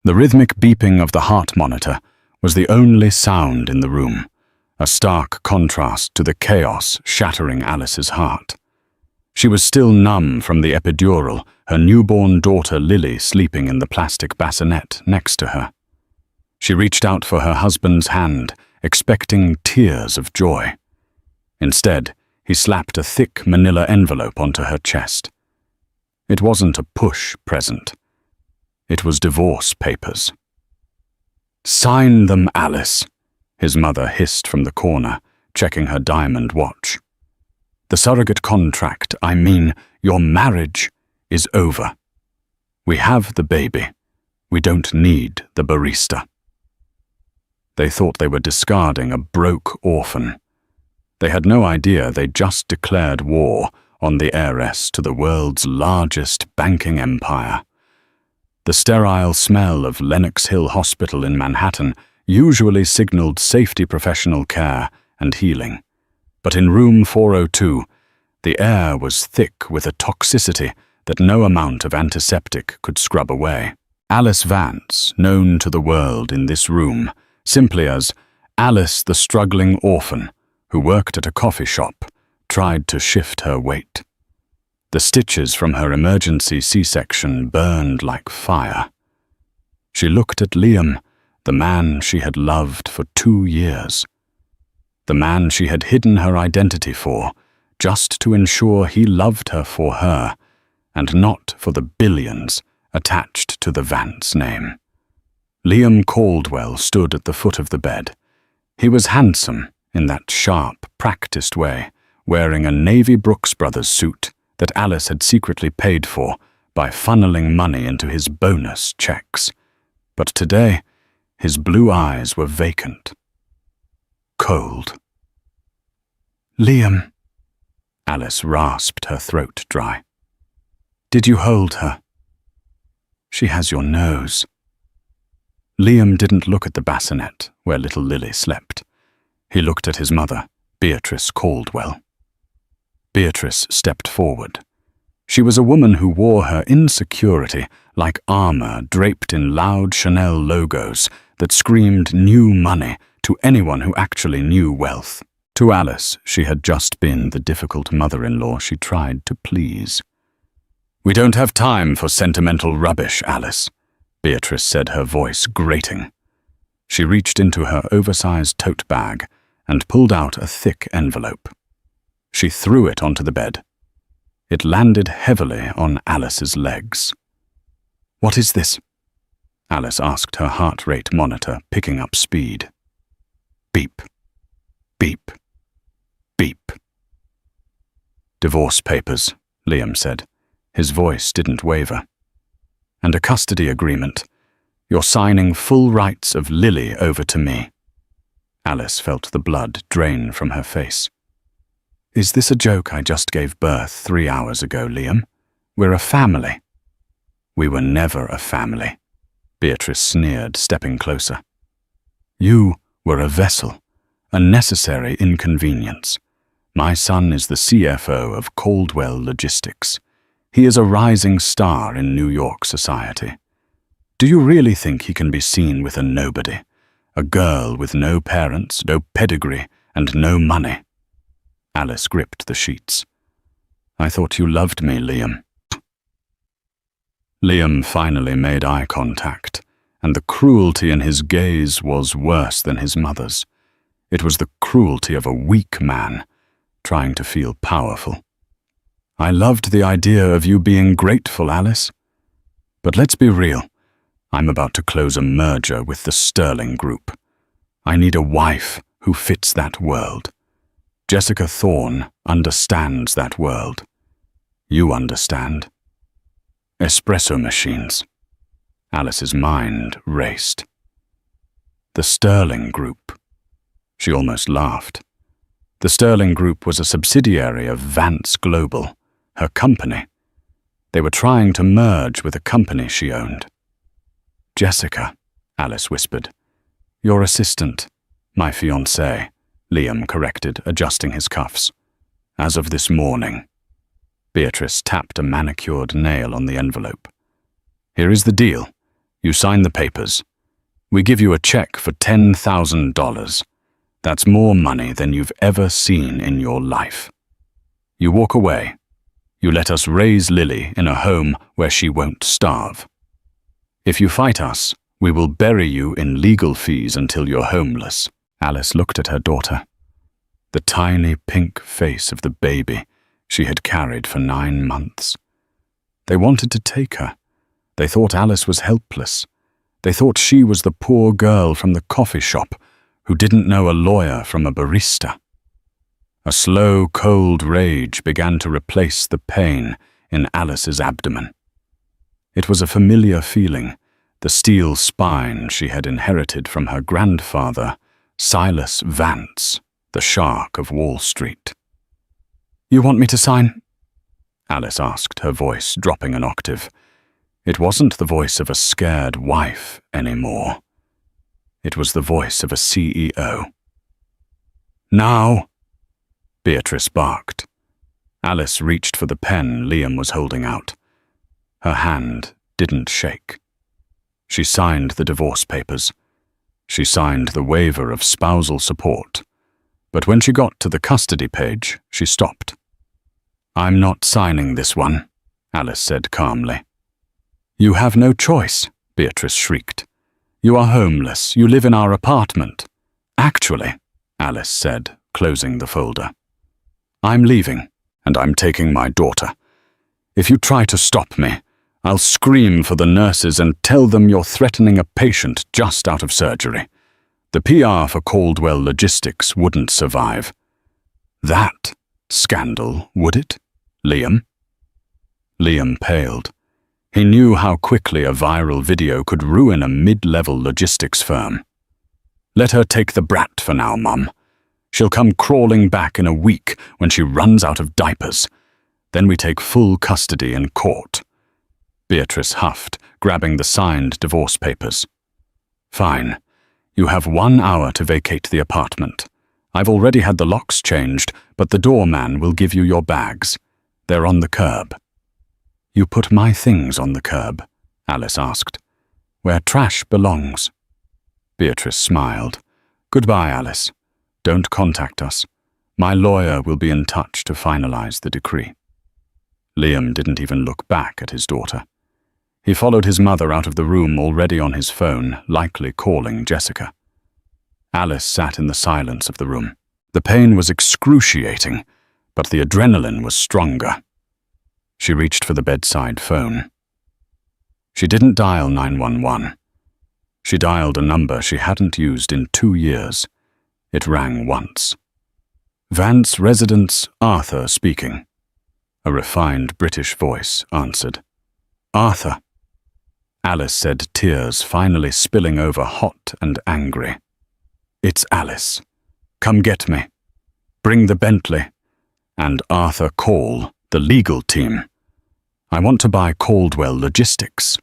The rhythmic beeping of the heart monitor was the only sound in the room, a stark contrast to the chaos shattering Alice's heart. She was still numb from the epidural, her newborn daughter Lily sleeping in the plastic bassinet next to her. She reached out for her husband's hand, expecting tears of joy. Instead, he slapped a thick manila envelope onto her chest. It wasn't a push present. It was divorce papers. "Sign them, Alice," his mother hissed from the corner, checking her diamond watch. "The surrogate contract, I mean, your marriage, is over. We have the baby. We don't need the barista." They thought they were discarding a broke orphan. They had no idea they'd just declared war on the heiress to the world's largest banking empire. The sterile smell of Lenox Hill Hospital in Manhattan usually signaled safety professional care and healing. But in room 402, the air was thick with a toxicity that no amount of antiseptic could scrub away. Alice Vance, known to the world in this room simply as Alice the struggling orphan who worked at a coffee shop, tried to shift her weight. The stitches from her emergency C-section burned like fire. She looked at Liam, the man she had loved for 2 years. The man she had hidden her identity for, just to ensure he loved her for her, and not for the billions attached to the Vance name. Liam Caldwell stood at the foot of the bed. He was handsome in that sharp, practiced way, wearing a Navy Brooks Brothers suit that Alice had secretly paid for by funneling money into his bonus checks. But today, his blue eyes were vacant. Cold. "Liam," Alice rasped, her throat dry. "Did you hold her? She has your nose." Liam didn't look at the bassinet where little Lily slept. He looked at his mother, Beatrice Caldwell. Beatrice stepped forward. She was a woman who wore her insecurity like armor draped in loud Chanel logos that screamed new money to anyone who actually knew wealth. To Alice, she had just been the difficult mother-in-law she tried to please. "We don't have time for sentimental rubbish, Alice," Beatrice said, her voice grating. She reached into her oversized tote bag and pulled out a thick envelope. She threw it onto the bed. It landed heavily on Alice's legs. "What is this?" Alice asked, her heart rate monitor picking up speed. Beep. Beep. Beep. "Divorce papers," Liam said. His voice didn't waver. "And a custody agreement. You're signing full rights of Lily over to me." Alice felt the blood drain from her face. "Is this a joke I just gave birth 3 hours ago, Liam? We're a family." "We were never a family," Beatrice sneered, stepping closer. "You were a vessel, a necessary inconvenience. My son is the CFO of Caldwell Logistics. He is a rising star in New York society. Do you really think he can be seen with a nobody, a girl with no parents, no pedigree, and no money?" Alice gripped the sheets. "I thought you loved me, Liam." Liam finally made eye contact, and the cruelty in his gaze was worse than his mother's. It was the cruelty of a weak man, trying to feel powerful. "I loved the idea of you being grateful, Alice. But let's be real. I'm about to close a merger with the Sterling Group. I need a wife who fits that world. Jessica Thorne understands that world. You understand. Espresso machines." Alice's mind raced. The Sterling Group. She almost laughed. The Sterling Group was a subsidiary of Vance Global, her company. They were trying to merge with a company she owned. "Jessica," Alice whispered. "Your assistant, my fiancée," Liam corrected, adjusting his cuffs. "As of this morning." Beatrice tapped a manicured nail on the envelope. "Here is the deal. You sign the papers. We give you a check for $10,000. That's more money than you've ever seen in your life. You walk away. You let us raise Lily in a home where she won't starve. If you fight us, we will bury you in legal fees until you're homeless." Alice looked at her daughter. The tiny pink face of the baby she had carried for 9 months. They wanted to take her. They thought Alice was helpless. They thought she was the poor girl from the coffee shop who didn't know a lawyer from a barista. A slow, cold rage began to replace the pain in Alice's abdomen. It was a familiar feeling, the steel spine she had inherited from her grandfather, Silas Vance, the shark of Wall Street. "You want me to sign?" Alice asked, her voice dropping an octave. It wasn't the voice of a scared wife anymore. It was the voice of a CEO. "Now!" Beatrice barked. Alice reached for the pen Liam was holding out. Her hand didn't shake. She signed the divorce papers. She signed the waiver of spousal support. But when she got to the custody page, she stopped. "I'm not signing this one," Alice said calmly. "You have no choice," Beatrice shrieked. "You are homeless. You live in our apartment." "Actually," Alice said, closing the folder, "I'm leaving, and I'm taking my daughter. If you try to stop me, I'll scream for the nurses and tell them you're threatening a patient just out of surgery. The PR for Caldwell Logistics wouldn't survive." "That scandal, would it, Liam?" Liam paled. He knew how quickly a viral video could ruin a mid-level logistics firm. "Let her take the brat for now, Mum. She'll come crawling back in a week when she runs out of diapers. Then we take full custody in court." Beatrice huffed, grabbing the signed divorce papers. "Fine. You have 1 hour to vacate the apartment. I've already had the locks changed, but the doorman will give you your bags. They're on the curb." "You put my things on the curb?" Alice asked. "Where trash belongs." Beatrice smiled. "Goodbye, Alice. Don't contact us. My lawyer will be in touch to finalize the decree." Liam didn't even look back at his daughter. He followed his mother out of the room, already on his phone, likely calling Jessica. Alice sat in the silence of the room. The pain was excruciating, but the adrenaline was stronger. She reached for the bedside phone. She didn't dial 911. She dialed a number she hadn't used in 2 years. It rang once. "Vance Residence, Arthur speaking." A refined British voice answered. "Arthur." Alice said, tears finally spilling over, hot and angry. "It's Alice. Come get me. Bring the Bentley. And Arthur, call the legal team. I want to buy Caldwell Logistics."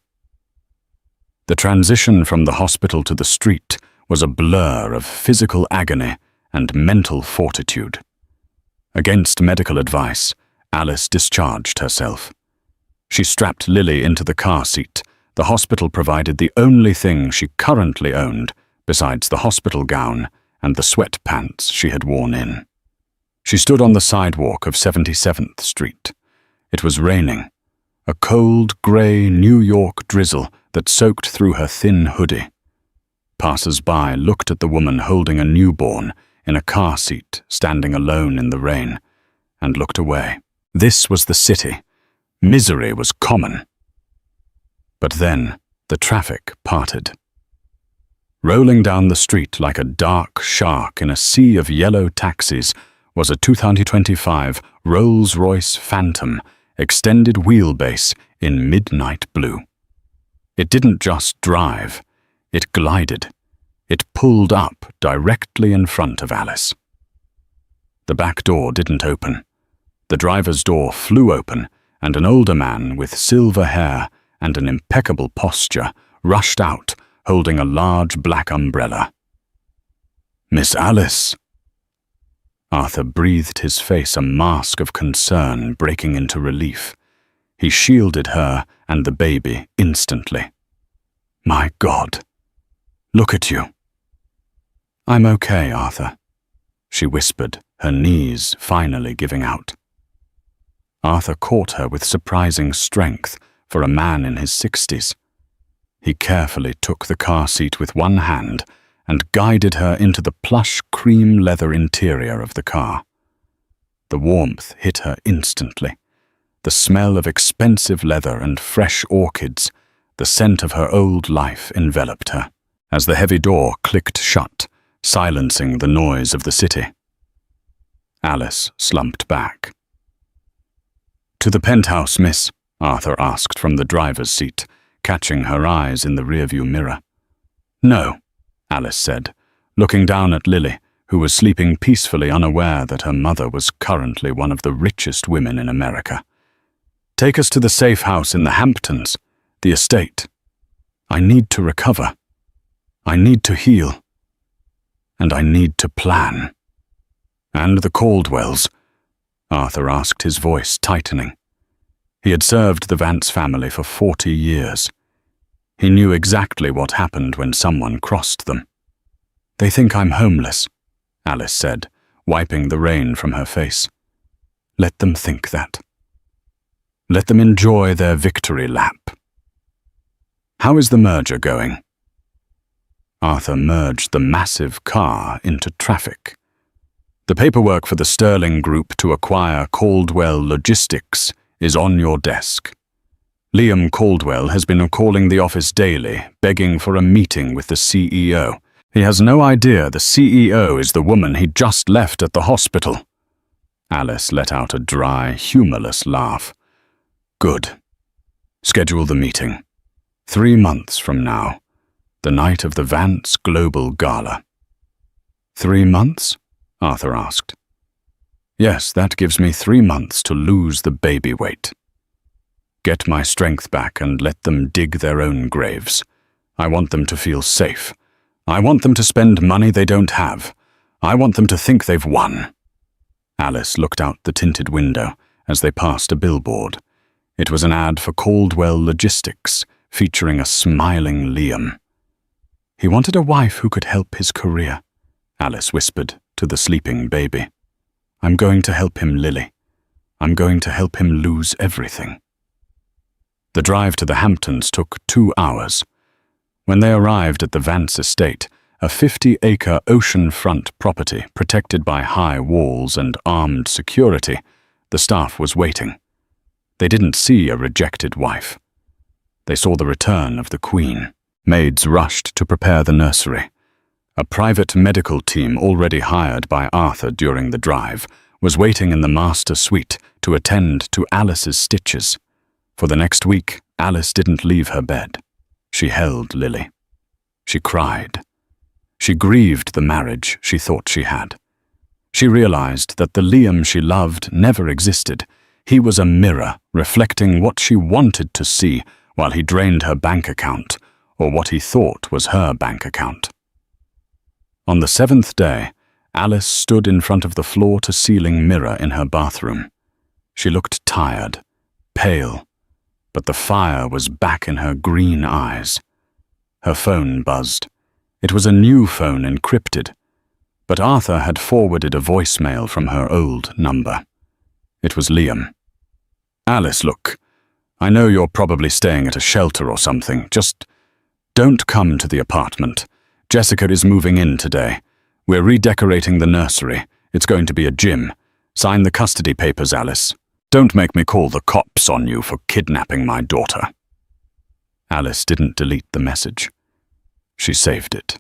The transition from the hospital to the street was a blur of physical agony and mental fortitude. Against medical advice, Alice discharged herself. She strapped Lily into the car seat. The hospital provided the only thing she currently owned, besides the hospital gown and the sweatpants she had worn in. She stood on the sidewalk of 77th Street. It was raining, a cold, grey New York drizzle that soaked through her thin hoodie. Passers-by looked at the woman holding a newborn in a car seat, standing alone in the rain, and looked away. This was the city. Misery was common. But then the traffic parted. Rolling down the street like a dark shark in a sea of yellow taxis was a 2025 Rolls-Royce Phantom extended wheelbase in midnight blue. It didn't just drive, it glided. It pulled up directly in front of Alice. The back door didn't open. The driver's door flew open, and an older man with silver hair and an impeccable posture rushed out, holding a large black umbrella. "Miss Alice." Arthur breathed, his face a mask of concern breaking into relief. He shielded her and the baby instantly. My God. Look at you. I'm okay, Arthur, she whispered, her knees finally giving out. Arthur caught her with surprising strength for a man in his 60s. He carefully took the car seat with one hand and guided her into the plush cream leather interior of the car. The warmth hit her instantly. The smell of expensive leather and fresh orchids, the scent of her old life enveloped her, as the heavy door clicked shut, silencing the noise of the city. Alice slumped back. "To the penthouse, miss?" Arthur asked from the driver's seat, catching her eyes in the rearview mirror. "No," Alice said, looking down at Lily, who was sleeping peacefully, unaware that her mother was currently one of the richest women in America. "Take us to the safe house in the Hamptons, the estate. I need to recover. I need to heal. And I need to plan." "And the Caldwells?" Arthur asked, his voice tightening. He had served the Vance family for 40 years. He knew exactly what happened when someone crossed them. "They think I'm homeless," Alice said, wiping the rain from her face. "Let them think that. Let them enjoy their victory lap." "How is the merger going?" Arthur merged the massive car into traffic. "The paperwork for the Sterling Group to acquire Caldwell Logistics is on your desk. Liam Caldwell has been calling the office daily, begging for a meeting with the CEO. He has no idea the CEO is the woman he just left at the hospital." Alice let out a dry, humorless laugh. "Good. Schedule the meeting. 3 months from now, the night of the Vance Global Gala." 3 months? Arthur asked. "Yes, that gives me 3 months to lose the baby weight. Get my strength back and let them dig their own graves. I want them to feel safe. I want them to spend money they don't have. I want them to think they've won." Alice looked out the tinted window as they passed a billboard. It was an ad for Caldwell Logistics, featuring a smiling Liam. "He wanted a wife who could help his career," Alice whispered to the sleeping baby. "I'm going to help him, Lily. I'm going to help him lose everything." The drive to the Hamptons took 2 hours. When they arrived at the Vance estate, a 50-acre oceanfront property protected by high walls and armed security, the staff was waiting. They didn't see a rejected wife. They saw the return of the Queen. Maids rushed to prepare the nursery. A private medical team already hired by Arthur during the drive was waiting in the master suite to attend to Alice's stitches. For the next week, Alice didn't leave her bed. She held Lily. She cried. She grieved the marriage she thought she had. She realized that the Liam she loved never existed. He was a mirror reflecting what she wanted to see while he drained her bank account, or what he thought was her bank account. On the 7th day, Alice stood in front of the floor-to-ceiling mirror in her bathroom. She looked tired, pale, but the fire was back in her green eyes. Her phone buzzed. It was a new phone, encrypted, but Arthur had forwarded a voicemail from her old number. It was Liam. "Alice, look, I know you're probably staying at a shelter or something. Just don't come to the apartment. Jessica is moving in today. We're redecorating the nursery. It's going to be a gym. Sign the custody papers, Alice. Don't make me call the cops on you for kidnapping my daughter." Alice didn't delete the message. She saved it.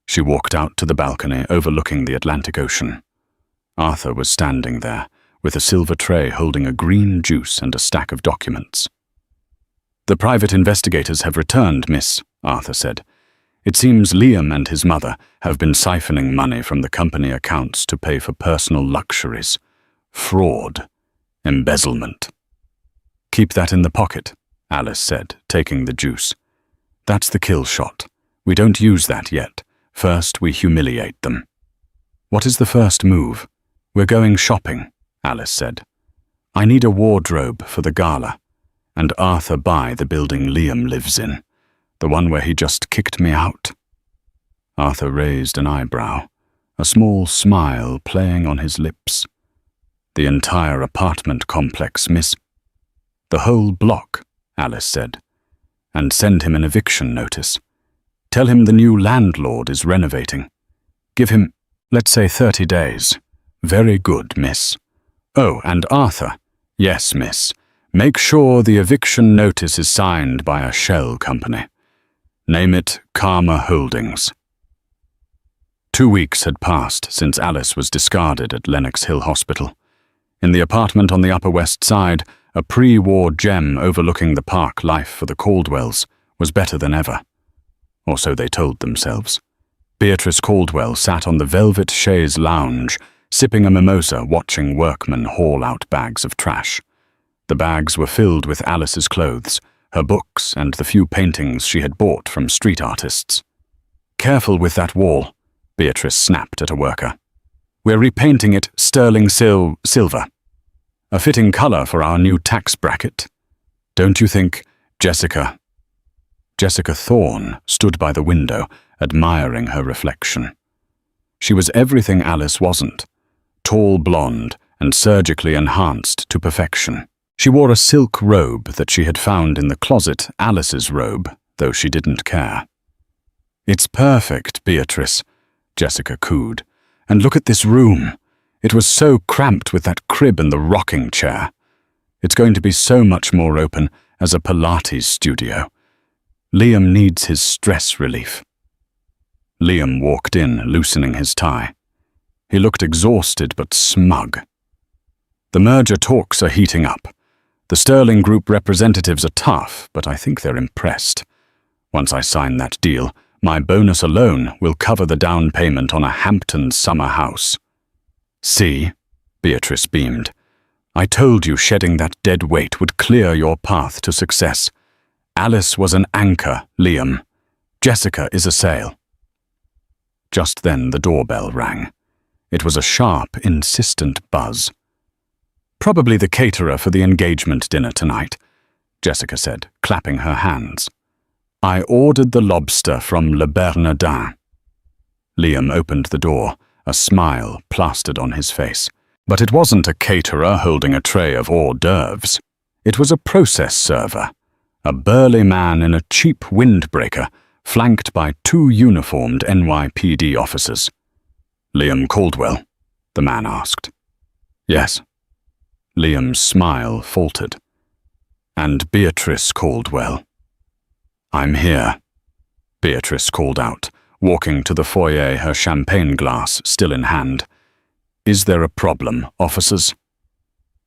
She walked out to the balcony overlooking the Atlantic Ocean. Arthur was standing there, with a silver tray holding a green juice and a stack of documents. "The private investigators have returned, miss," Arthur said. "It seems Liam and his mother have been siphoning money from the company accounts to pay for personal luxuries. Fraud. Embezzlement." "Keep that in the pocket," Alice said, taking the juice. "That's the kill shot. We don't use that yet. First, we humiliate them." "What is the first move?" "We're going shopping," Alice said. "I need a wardrobe for the gala, and Arthur buy the building Liam lives in. The one where he just kicked me out. Arthur raised an eyebrow, a small smile playing on his lips. The entire apartment complex, miss. The whole block, Alice said. And send him an eviction notice. Tell him the new landlord is renovating. Give him, let's say, 30 days. Very good, miss. Oh, and Arthur. Yes, miss. Make sure the eviction notice is signed by a shell company. Name it Karma Holdings. 2 weeks had passed since Alice was discarded at Lenox Hill Hospital. In the apartment on the Upper West Side, a pre-war gem overlooking the park life for the Caldwells was better than ever. Or so they told themselves. Beatrice Caldwell sat on the velvet chaise lounge, sipping a mimosa, watching workmen haul out bags of trash. The bags were filled with Alice's clothes, her books, and the few paintings she had bought from street artists. Careful with that wall, Beatrice snapped at a worker. We're repainting it sterling silver. A fitting color for our new tax bracket. Don't you think, Jessica Thorne stood by the window, admiring her reflection. She was everything Alice wasn't. Tall blonde and surgically enhanced to perfection. She wore a silk robe that she had found in the closet, Alice's robe, though she didn't care. It's perfect, Beatrice, Jessica cooed. And look at this room. It was so cramped with that crib and the rocking chair. It's going to be so much more open as a Pilates studio. Liam needs his stress relief. Liam walked in, loosening his tie. He looked exhausted but smug. The merger talks are heating up. The Sterling Group representatives are tough, but I think they're impressed. Once I sign that deal, my bonus alone will cover the down payment on a Hampton summer house. See, Beatrice beamed. I told you shedding that dead weight would clear your path to success. Alice was an anchor, Liam. Jessica is a sail. Just then the doorbell rang. It was a sharp, insistent buzz. Probably the caterer for the engagement dinner tonight, Jessica said, clapping her hands. I ordered the lobster from Le Bernardin. Liam opened the door, a smile plastered on his face. But it wasn't a caterer holding a tray of hors d'oeuvres. It was a process server, a burly man in a cheap windbreaker, flanked by 2 uniformed NYPD officers. Liam Caldwell, the man asked. Yes. Liam's smile faltered. And Beatrice Caldwell. I'm here, Beatrice called out, walking to the foyer, her champagne glass still in hand. Is there a problem, officers?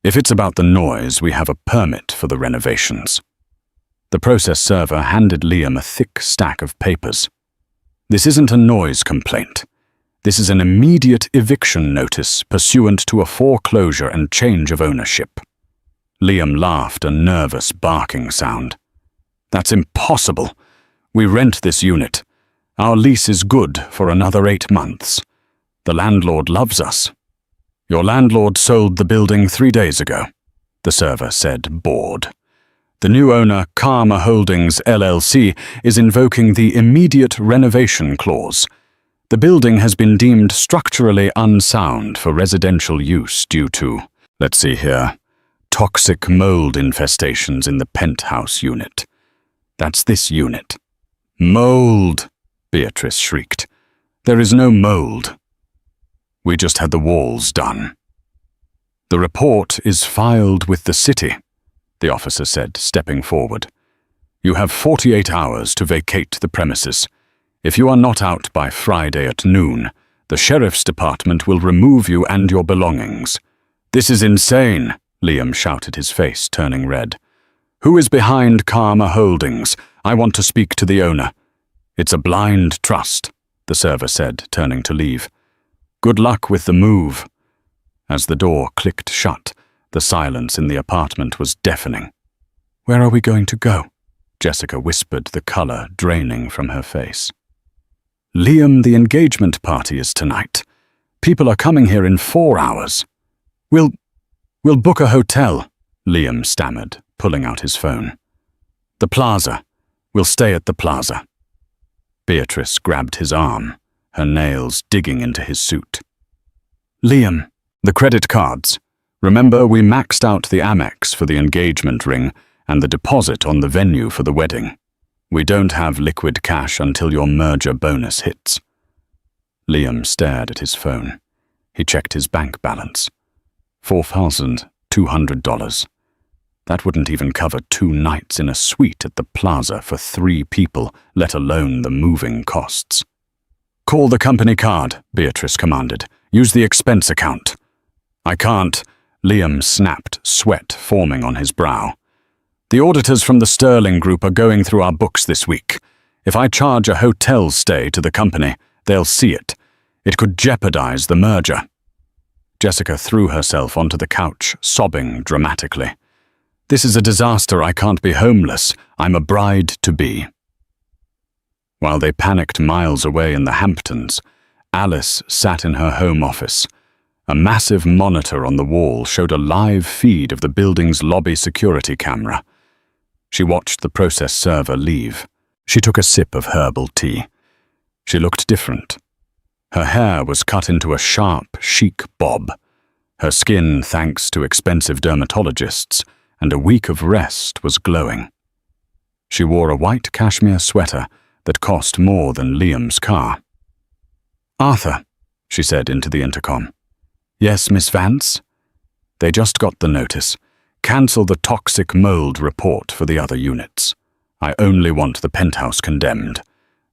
If it's about the noise, we have a permit for the renovations. The process server handed Liam a thick stack of papers. This isn't a noise complaint. This is an immediate eviction notice pursuant to a foreclosure and change of ownership. Liam laughed, a nervous barking sound. That's impossible. We rent this unit. Our lease is good for another 8 months. The landlord loves us. Your landlord sold the building 3 days ago, the server said, bored. The new owner, Karma Holdings LLC, is invoking the immediate renovation clause. The building has been deemed structurally unsound for residential use due to, let's see here, toxic mold infestations in the penthouse unit. That's this unit. Mold, Beatrice shrieked. There is no mold. We just had the walls done. The report is filed with the city, the officer said, stepping forward. You have 48 hours to vacate the premises. If you are not out by Friday at noon, the sheriff's department will remove you and your belongings. This is insane, Liam shouted, his face turning red. Who is behind Karma Holdings? I want to speak to the owner. It's a blind trust, the server said, turning to leave. Good luck with the move. As the door clicked shut, the silence in the apartment was deafening. Where are we going to go? Jessica whispered, the color draining from her face. Liam, the engagement party is tonight. People are coming here in 4 hours. We'll book a hotel, Liam stammered, pulling out his phone. The Plaza. We'll stay at the plaza." Beatrice grabbed his arm, her nails digging into his suit. "Liam, the credit cards. Remember, we maxed out the Amex for the engagement ring and the deposit on the venue for the wedding. We don't have liquid cash until your merger bonus hits." Liam stared at his phone. He checked his bank balance. $4,200. That wouldn't even cover 2 nights in a suite at the plaza for 3 people, let alone the moving costs. "Call the company card," Beatrice commanded. "Use the expense account." "I can't," Liam snapped, sweat forming on his brow. "The auditors from the Sterling Group are going through our books this week. If I charge a hotel stay to the company, they'll see it. It could jeopardize the merger." Jessica threw herself onto the couch, sobbing dramatically. "This is a disaster. I can't be homeless. I'm a bride-to-be." While they panicked miles away in the Hamptons, Alice sat in her home office. A massive monitor on the wall showed a live feed of the building's lobby security camera. She watched the process server leave. She took a sip of herbal tea. She looked different. Her hair was cut into a sharp, chic bob. Her skin, thanks to expensive dermatologists, and a week of rest, was glowing. She wore a white cashmere sweater that cost more than Liam's car. "Arthur," she said into the intercom. "Yes, Miss Vance?" "They just got the notice. Cancel the toxic mold report for the other units. I only want the penthouse condemned.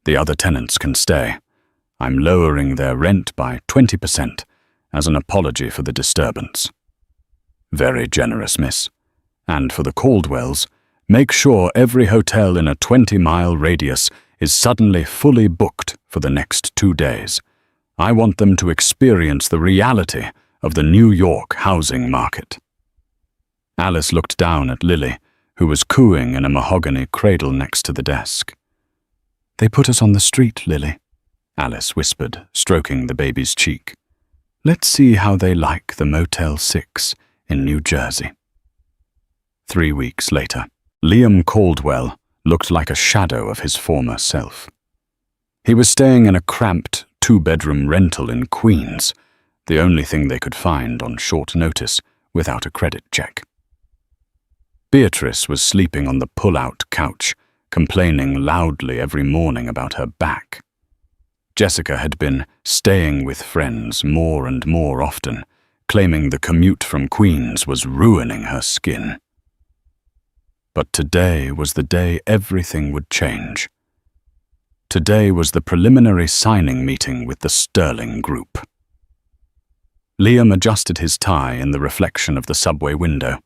The other tenants can stay. I'm lowering their rent by 20% as an apology for the disturbance." "Very generous, miss. And for the Caldwells, make sure every hotel in a 20-mile radius is suddenly fully booked for the next 2 days. I want them to experience the reality of the New York housing market." Alice looked down at Lily, who was cooing in a mahogany cradle next to the desk. "They put us on the street, Lily," Alice whispered, stroking the baby's cheek. "Let's see how they like the Motel 6 in New Jersey." 3 weeks later, Liam Caldwell looked like a shadow of his former self. He was staying in a cramped 2-bedroom rental in Queens, the only thing they could find on short notice without a credit check. Beatrice was sleeping on the pull-out couch, complaining loudly every morning about her back. Jessica had been staying with friends more and more often, claiming the commute from Queens was ruining her skin. But today was the day everything would change. Today was the preliminary signing meeting with the Sterling Group. Liam adjusted his tie in the reflection of the subway window.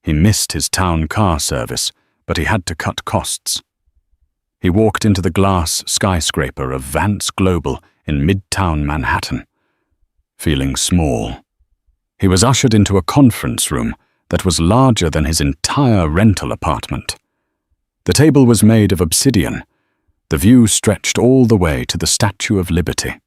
He missed his town car service, but he had to cut costs. He walked into the glass skyscraper of Vance Global in Midtown Manhattan, feeling small. He was ushered into a conference room that was larger than his entire rental apartment. The table was made of obsidian. The view stretched all the way to the Statue of Liberty.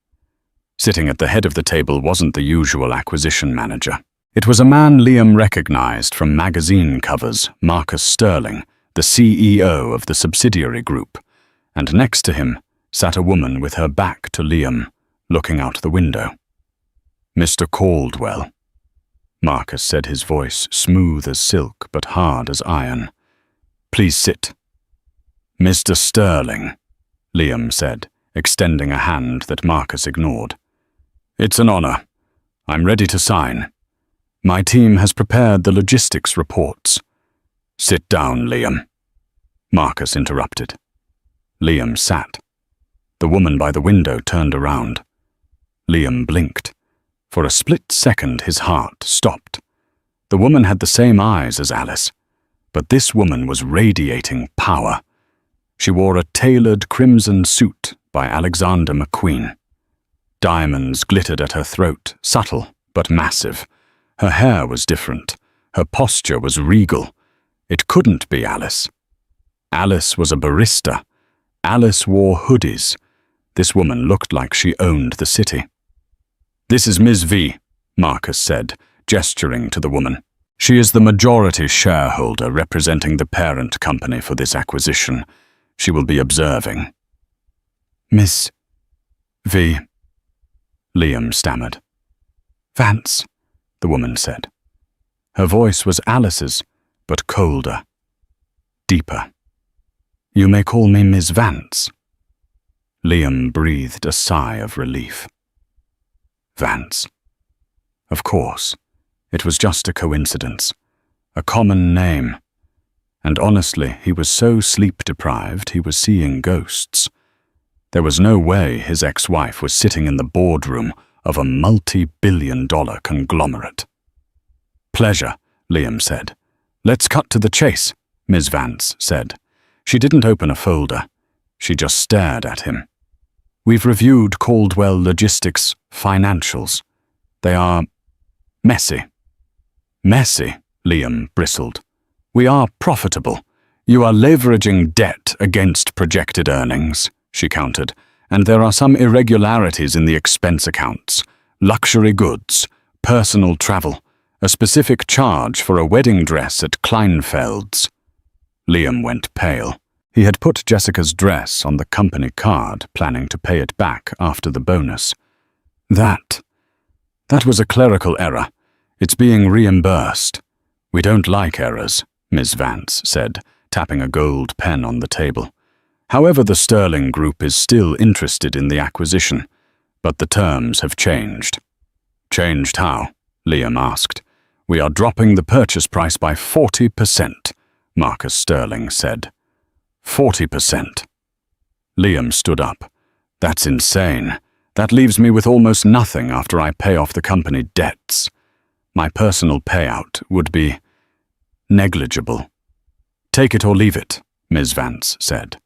Sitting at the head of the table wasn't the usual acquisition manager. It was a man Liam recognized from magazine covers, Marcus Sterling, the CEO of the subsidiary group, and next to him sat a woman with her back to Liam, looking out the window. "Mr. Caldwell," Marcus said, his voice smooth as silk but hard as iron. "Please sit." "Mr. Sterling," Liam said, extending a hand that Marcus ignored. "It's an honor. I'm ready to sign. My team has prepared the logistics reports." "Sit down, Liam," Marcus interrupted. Liam sat. The woman by the window turned around. Liam blinked. For a split second, his heart stopped. The woman had the same eyes as Alice, but this woman was radiating power. She wore a tailored crimson suit by Alexander McQueen. Diamonds glittered at her throat, subtle but massive. Her hair was different. Her posture was regal. It couldn't be Alice. Alice was a barista. Alice wore hoodies. This woman looked like she owned the city. "This is Ms. V," Marcus said, gesturing to the woman. "She is the majority shareholder representing the parent company for this acquisition. She will be observing. Miss V. Liam stammered. Vance, the woman said. Her voice was Alice's, but colder, deeper. You may call me Miss Vance. Liam breathed a sigh of relief. Vance. Of course, it was just a coincidence, a common name. And honestly, he was so sleep-deprived he was seeing ghosts. There was no way his ex-wife was sitting in the boardroom of a multi-billion-dollar conglomerate. Pleasure, Liam said. Let's cut to the chase, Ms. Vance said. She didn't open a folder. She just stared at him. We've reviewed Caldwell Logistics' financials. They are messy. Messy, Liam bristled. We are profitable. You are leveraging debt against projected earnings, she countered, and there are some irregularities in the expense accounts. Luxury goods, personal travel, a specific charge for a wedding dress at Kleinfeld's. Liam went pale. He had put Jessica's dress on the company card, planning to pay it back after the bonus. That was a clerical error. It's being reimbursed. We don't like errors, Ms. Vance said, tapping a gold pen on the table. However, the Sterling Group is still interested in the acquisition, but the terms have changed. Changed how? Liam asked. We are dropping the purchase price by 40%, Marcus Sterling said. 40%. Liam stood up. That's insane. That leaves me with almost nothing after I pay off the company debts. My personal payout would be negligible. Take it or leave it, Ms. Vance said.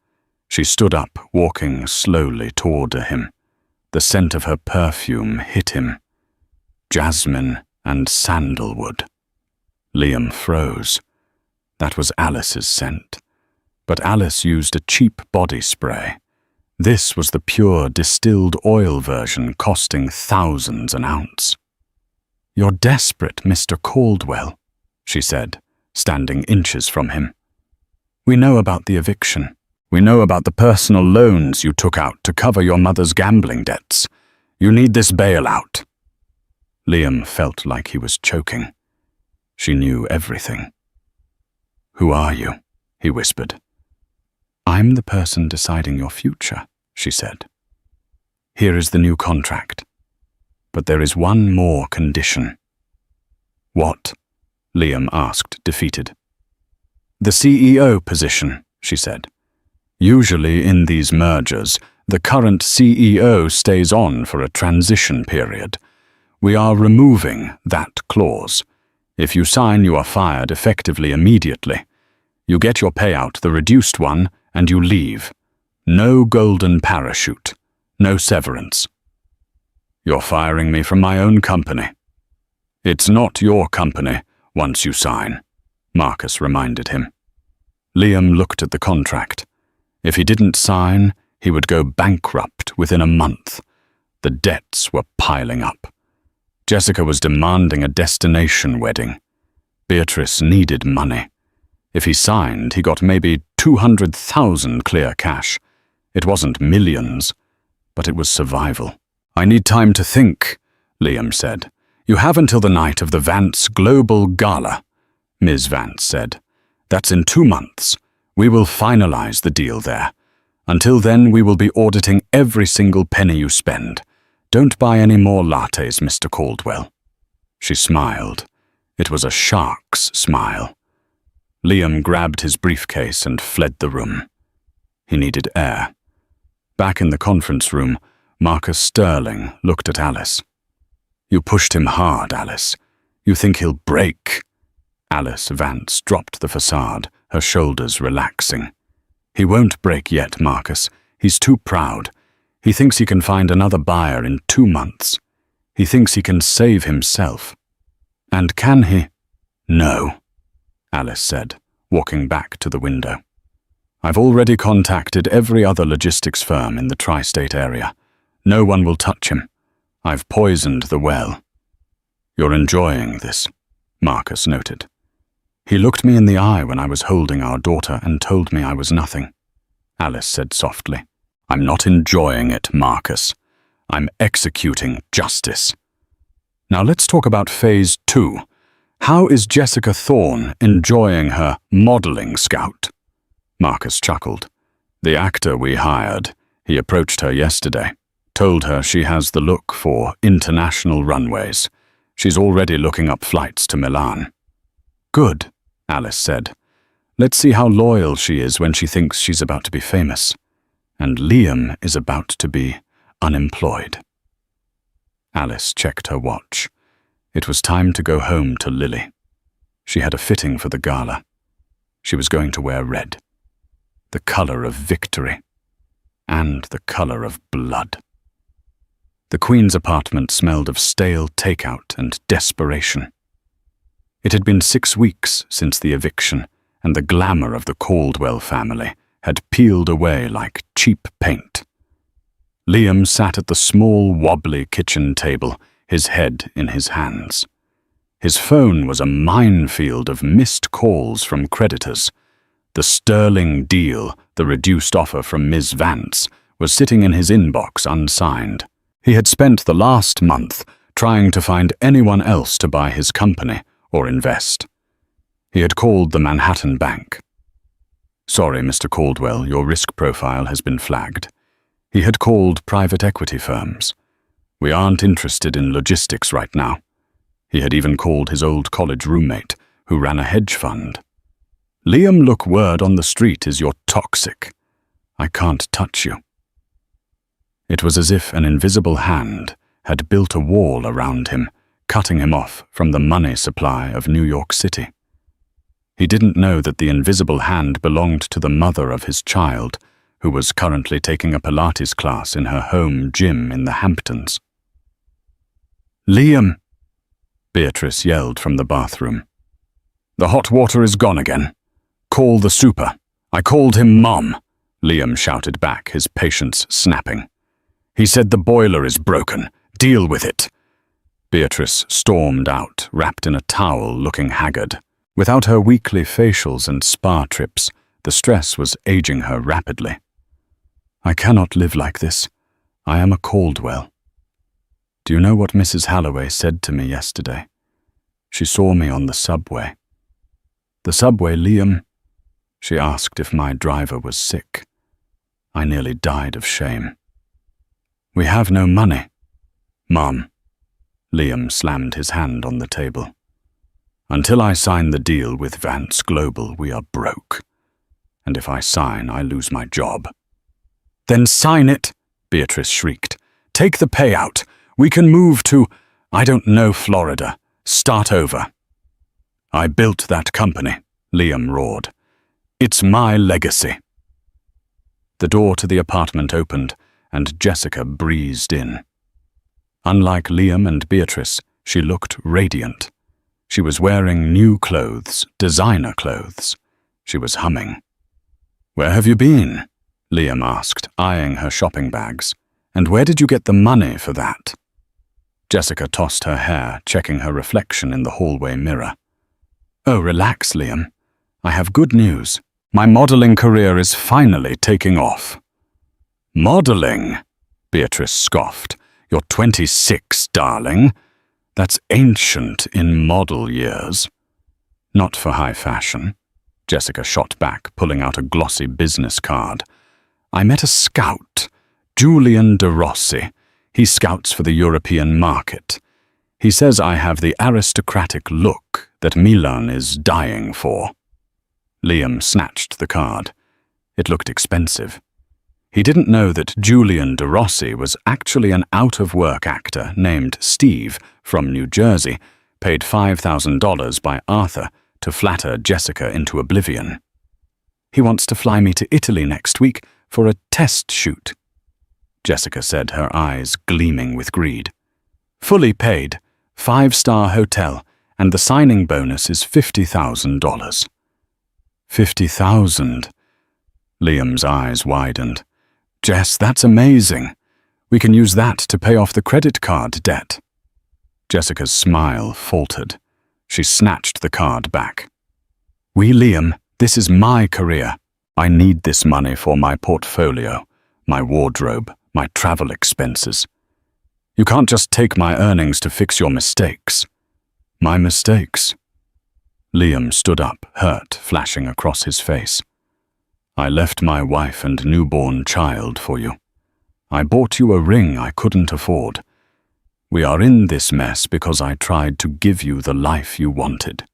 She stood up, walking slowly toward him. The scent of her perfume hit him. Jasmine and sandalwood. Liam froze. That was Alice's scent. But Alice used a cheap body spray. This was the pure distilled oil version, costing thousands an ounce. You're desperate, Mr. Caldwell, she said, standing inches from him. We know about the eviction. We know about the personal loans you took out to cover your mother's gambling debts. You need this bailout. Liam felt like he was choking. She knew everything. Who are you? He whispered. I'm the person deciding your future, she said. Here is the new contract. But there is one more condition. What? Liam asked, defeated. The CEO position, she said. Usually in these mergers, the current CEO stays on for a transition period. We are removing that clause. If you sign, you are fired effectively immediately. You get your payout, the reduced one, and you leave. No golden parachute. No severance. You're firing me from my own company. It's not your company once you sign, Marcus reminded him. Liam looked at the contract. If he didn't sign, he would go bankrupt within a month. The debts were piling up. Jessica was demanding a destination wedding. Beatrice needed money. If he signed, he got maybe 200,000 clear cash. It wasn't millions, but it was survival. I need time to think, Liam said. You have until the night of the Vance Global Gala, Ms. Vance said. That's in 2 months. We will finalize the deal there. Until then, we will be auditing every single penny you spend. Don't buy any more lattes, Mr. Caldwell. She smiled. It was a shark's smile. Liam grabbed his briefcase and fled the room. He needed air. Back in the conference room, Marcus Sterling looked at Alice. You pushed him hard, Alice. You think he'll break. Alice Vance dropped the facade, her shoulders relaxing. He won't break yet, Marcus. He's too proud. He thinks he can find another buyer in 2 months. He thinks he can save himself. And can he? No, Alice said, walking back to the window. I've already contacted every other logistics firm in the tri-state area. No one will touch him. I've poisoned the well. You're enjoying this, Marcus noted. He looked me in the eye when I was holding our daughter and told me I was nothing. Alice said softly. I'm not enjoying it, Marcus. I'm executing justice. Now let's talk about phase 2. How is Jessica Thorne enjoying her modeling scout? Marcus chuckled. The actor we hired, he approached her yesterday, told her she has the look for international runways. She's already looking up flights to Milan. Good, Alice said. Let's see how loyal she is when she thinks she's about to be famous. And Liam is about to be unemployed. Alice checked her watch. It was time to go home to Lily. She had a fitting for the gala. She was going to wear red, the color of victory, and the color of blood. The Queen's apartment smelled of stale takeout and desperation. It had been 6 weeks since the eviction, and the glamour of the Caldwell family had peeled away like cheap paint. Liam sat at the small, wobbly kitchen table, his head in his hands. His phone was a minefield of missed calls from creditors. The sterling deal, the reduced offer from Ms. Vance, was sitting in his inbox unsigned. He had spent the last month trying to find anyone else to buy his company or invest. He had called the Manhattan Bank. Sorry, Mr. Caldwell, your risk profile has been flagged. He had called private equity firms. We aren't interested in logistics right now. He had even called his old college roommate, who ran a hedge fund. Liam, look, word on the street is you're toxic. I can't touch you. It was as if an invisible hand had built a wall around him, cutting him off from the money supply of New York City. He didn't know that the invisible hand belonged to the mother of his child, who was currently taking a Pilates class in her home gym in the Hamptons. Liam, Beatrice yelled from the bathroom. The hot water is gone again. Call the super. I called him Mom, Liam shouted back, his patience snapping. He said the boiler is broken. Deal with it. Beatrice stormed out, wrapped in a towel, looking haggard. Without her weekly facials and spa trips, the stress was aging her rapidly. I cannot live like this. I am a Caldwell. Do you know what Mrs. Halloway said to me yesterday? She saw me on the subway. The subway, Liam. She asked if my driver was sick. I nearly died of shame. We have no money. Mom. Liam slammed his hand on the table. Until I sign the deal with Vance Global, we are broke. And if I sign, I lose my job. Then sign it, Beatrice shrieked. Take the payout. We can move to, I don't know, Florida. Start over. I built that company, Liam roared. It's my legacy. The door to the apartment opened, and Jessica breezed in. Unlike Liam and Beatrice, she looked radiant. She was wearing new clothes, designer clothes. She was humming. Where have you been? Liam asked, eyeing her shopping bags. And where did you get the money for that? Jessica tossed her hair, checking her reflection in the hallway mirror. Oh, relax, Liam. I have good news. My modeling career is finally taking off. Modeling? Beatrice scoffed. You're 26, darling. That's ancient in model years. Not for high fashion. Jessica shot back, pulling out a glossy business card. I met a scout, Julian de Rossi. He scouts for the European market. He says I have the aristocratic look that Milan is dying for. Liam snatched the card. It looked expensive. He didn't know that Julian de Rossi was actually an out-of-work actor named Steve from New Jersey, paid $5,000 by Arthur to flatter Jessica into oblivion. He wants to fly me to Italy next week for a test shoot, Jessica said, her eyes gleaming with greed. Fully paid, 5-star hotel, and the signing bonus is $50,000. 50,000. Liam's eyes widened. Jess, that's amazing. We can use that to pay off the credit card debt. Jessica's smile faltered. She snatched the card back. Liam, this is my career. I need this money for my portfolio, my wardrobe, my travel expenses. You can't just take my earnings to fix your mistakes. My mistakes? Liam stood up, hurt flashing across his face. I left my wife and newborn child for you. I bought you a ring I couldn't afford. We are in this mess because I tried to give you the life you wanted.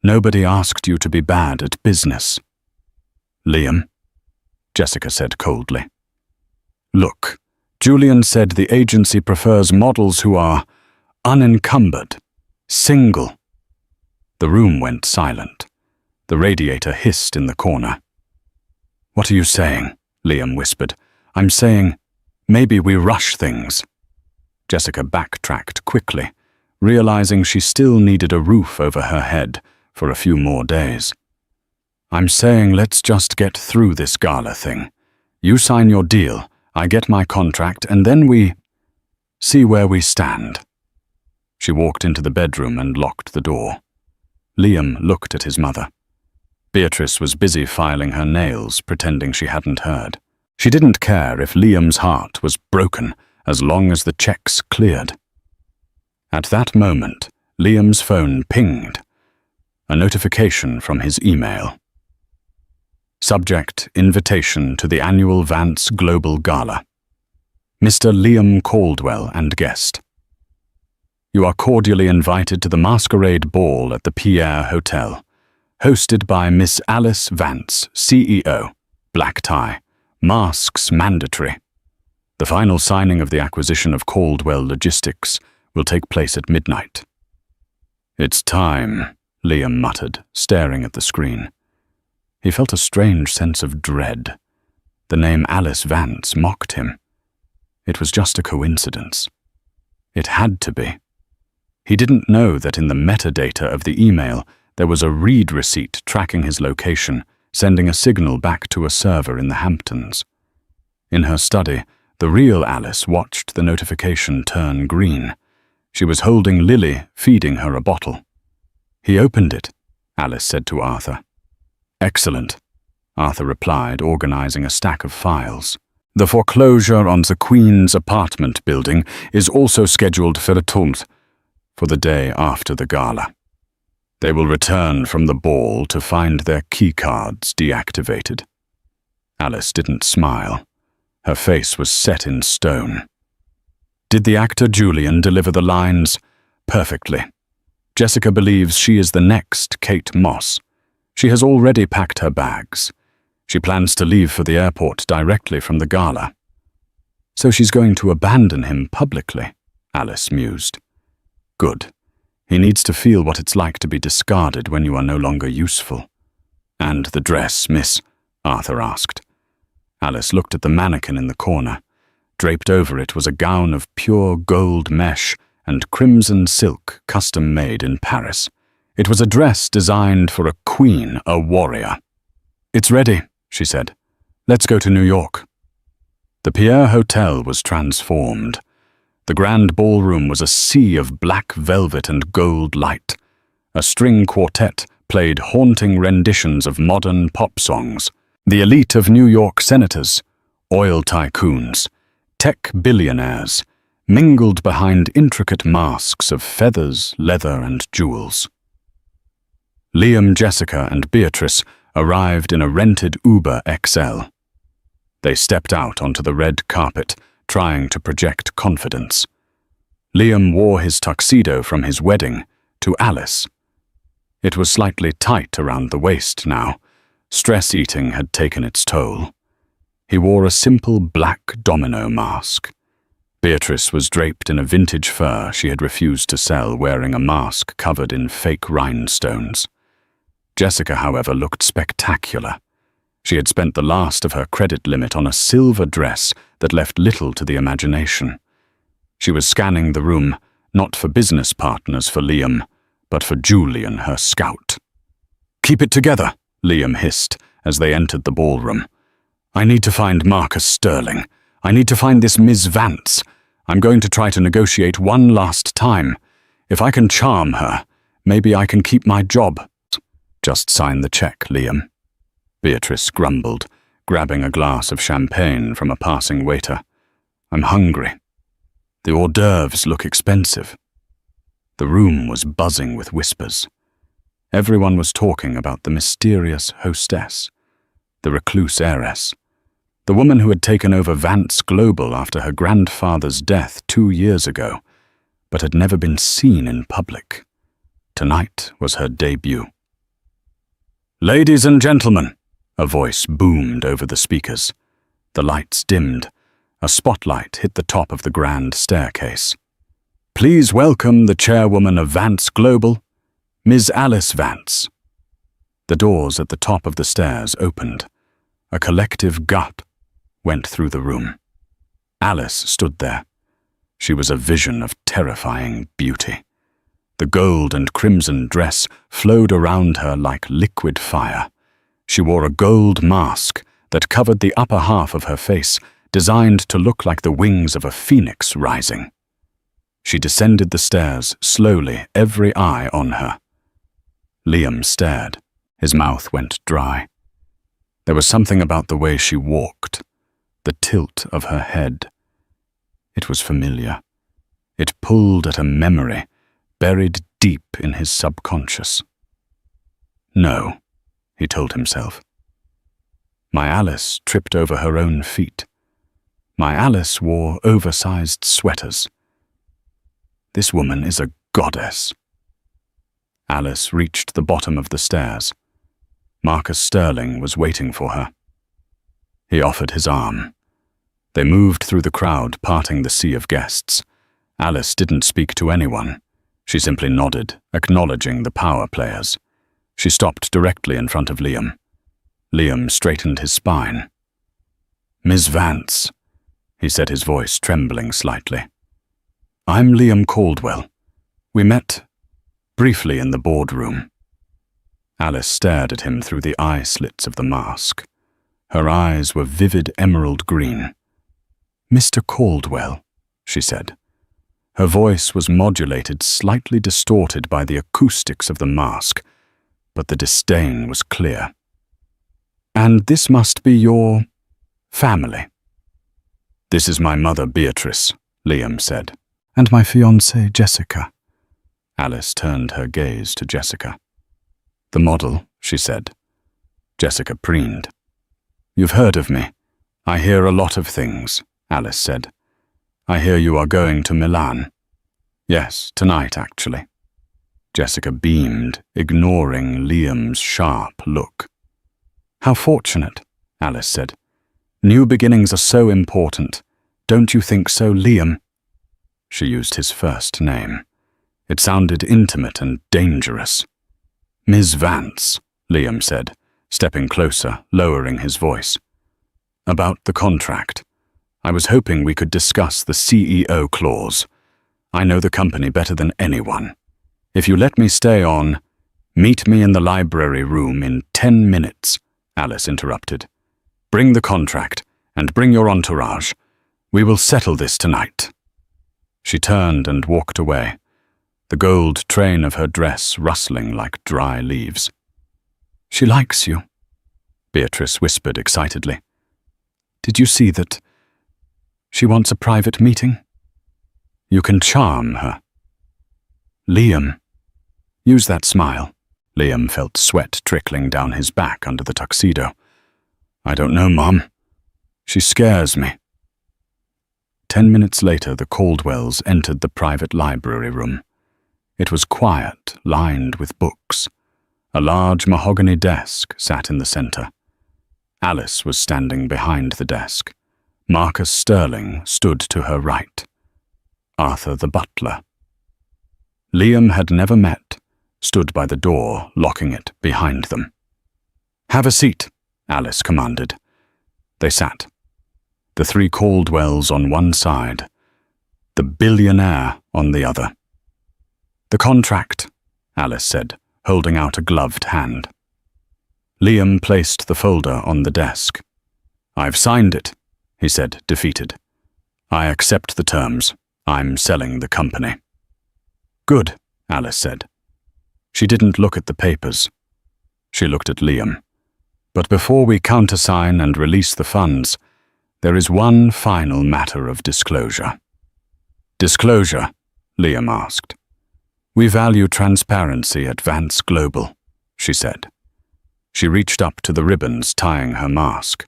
Nobody asked you to be bad at business. Liam, Jessica said coldly. Look, Julian said the agency prefers models who are unencumbered, single. The room went silent. The radiator hissed in the corner. What are you saying? Liam whispered. I'm saying, maybe we rush things. Jessica backtracked quickly, realizing she still needed a roof over her head for a few more days. I'm saying let's just get through this gala thing. You sign your deal, I get my contract, and then we see where we stand. She walked into the bedroom and locked the door. Liam looked at his mother. Beatrice was busy filing her nails, pretending she hadn't heard. She didn't care if Liam's heart was broken as long as the checks cleared. At that moment, Liam's phone pinged. A notification from his email. Subject: invitation to the annual Vance Global Gala. Mr. Liam Caldwell and guest. You are cordially invited to the masquerade ball at the Pierre Hotel, hosted by Miss Alice Vance, CEO, black tie, masks mandatory. The final signing of the acquisition of Caldwell Logistics will take place at midnight. It's time, Liam muttered, staring at the screen. He felt a strange sense of dread. The name Alice Vance mocked him. It was just a coincidence. It had to be. He didn't know that in the metadata of the email there was a read receipt tracking his location, sending a signal back to a server in the Hamptons. In her study, the real Alice watched the notification turn green. She was holding Lily, feeding her a bottle. He opened it, Alice said to Arthur. Excellent, Arthur replied, organizing a stack of files. The foreclosure on the Queen's apartment building is also scheduled for the day after the gala. They will return from the ball to find their keycards deactivated. Alice didn't smile. Her face was set in stone. Did the actor Julian deliver the lines? Perfectly. Jessica believes she is the next Kate Moss. She has already packed her bags. She plans to leave for the airport directly from the gala. So she's going to abandon him publicly, Alice mused. Good. He needs to feel what it's like to be discarded when you are no longer useful. And the dress, miss? Arthur asked. Alice looked at the mannequin in the corner. Draped over it was a gown of pure gold mesh and crimson silk custom-made in Paris. It was a dress designed for a queen, a warrior. It's ready, she said. Let's go to New York. The Pierre Hotel was transformed. The grand ballroom was a sea of black velvet and gold light. A string quartet played haunting renditions of modern pop songs. The elite of New York senators, oil tycoons, tech billionaires, mingled behind intricate masks of feathers, leather, and jewels. Liam, Jessica, and Beatrice arrived in a rented Uber XL. They stepped out onto the red carpet, trying to project confidence. Liam wore his tuxedo from his wedding to Alice. It was slightly tight around the waist now. Stress eating had taken its toll. He wore a simple black domino mask. Beatrice was draped in a vintage fur she had refused to sell, wearing a mask covered in fake rhinestones. Jessica, however, looked spectacular. She had spent the last of her credit limit on a silver dress that left little to the imagination. She was scanning the room, not for business partners for Liam, but for Julian, her scout. "Keep it together," Liam hissed as they entered the ballroom. "I need to find Marcus Sterling. I need to find this Ms. Vance. I'm going to try to negotiate one last time. If I can charm her, maybe I can keep my job." "Just sign the check, Liam." Beatrice grumbled, grabbing a glass of champagne from a passing waiter. I'm hungry. The hors d'oeuvres look expensive. The room was buzzing with whispers. Everyone was talking about the mysterious hostess, the recluse heiress, the woman who had taken over Vance Global after her grandfather's death 2 years ago, but had never been seen in public. Tonight was her debut. "Ladies and gentlemen," a voice boomed over the speakers. The lights dimmed. A spotlight hit the top of the grand staircase. "Please welcome the chairwoman of Vance Global, Ms. Alice Vance." The doors at the top of the stairs opened. A collective gut went through the room. Alice stood there. She was a vision of terrifying beauty. The gold and crimson dress flowed around her like liquid fire. She wore a gold mask that covered the upper half of her face, designed to look like the wings of a phoenix rising. She descended the stairs slowly, every eye on her. Liam stared. His mouth went dry. There was something about the way she walked, the tilt of her head. It was familiar. It pulled at a memory, buried deep in his subconscious. No, he told himself. My Alice tripped over her own feet. My Alice wore oversized sweaters. This woman is a goddess. Alice reached the bottom of the stairs. Marcus Sterling was waiting for her. He offered his arm. They moved through the crowd, parting the sea of guests. Alice didn't speak to anyone. She simply nodded, acknowledging the power players. She stopped directly in front of Liam. Liam straightened his spine. "Ms. Vance," he said, his voice trembling slightly. "I'm Liam Caldwell. We met briefly in the boardroom." Alice stared at him through the eye slits of the mask. Her eyes were vivid emerald green. "Mr. Caldwell," she said. Her voice was modulated, slightly distorted by the acoustics of the mask, but the disdain was clear. "And this must be your family." "This is my mother, Beatrice," Liam said. "And my fiancée, Jessica." Alice turned her gaze to Jessica. "The model," she said. Jessica preened. "You've heard of me. I hear a lot of things," Alice said. "I hear you are going to Milan." "Yes, tonight, actually." Jessica beamed, ignoring Liam's sharp look. "How fortunate," Alice said. "New beginnings are so important. Don't you think so, Liam?" She used his first name. It sounded intimate and dangerous. "Ms. Vance," Liam said, stepping closer, lowering his voice. "About the contract. I was hoping we could discuss the CEO clause. I know the company better than anyone. If you let me stay on..." "Meet me in the library room in 10 minutes, Alice interrupted. "Bring the contract, and bring your entourage. We will settle this tonight." She turned and walked away, the gold train of her dress rustling like dry leaves. "She likes you," Beatrice whispered excitedly. "Did you see that? She wants a private meeting. You can charm her." "Liam." "Use that smile." Liam felt sweat trickling down his back under the tuxedo. "I don't know, Mom. She scares me." 10 minutes later, the Caldwells entered the private library room. It was quiet, lined with books. A large mahogany desk sat in the center. Alice was standing behind the desk. Marcus Sterling stood to her right. Arthur the butler. Liam had never met, stood by the door, locking it behind them. "Have a seat," Alice commanded. They sat. The 3 Caldwells on one side, the billionaire on the other. "The contract," Alice said, holding out a gloved hand. Liam placed the folder on the desk. "I've signed it," he said, defeated. "I accept the terms. I'm selling the company." "Good," Alice said. She didn't look at the papers. She looked at Liam. But before we countersign and release the funds, there is one final matter of disclosure." "Disclosure?" Liam asked. "We value transparency at Vance Global," she said. She reached up to the ribbons tying her mask.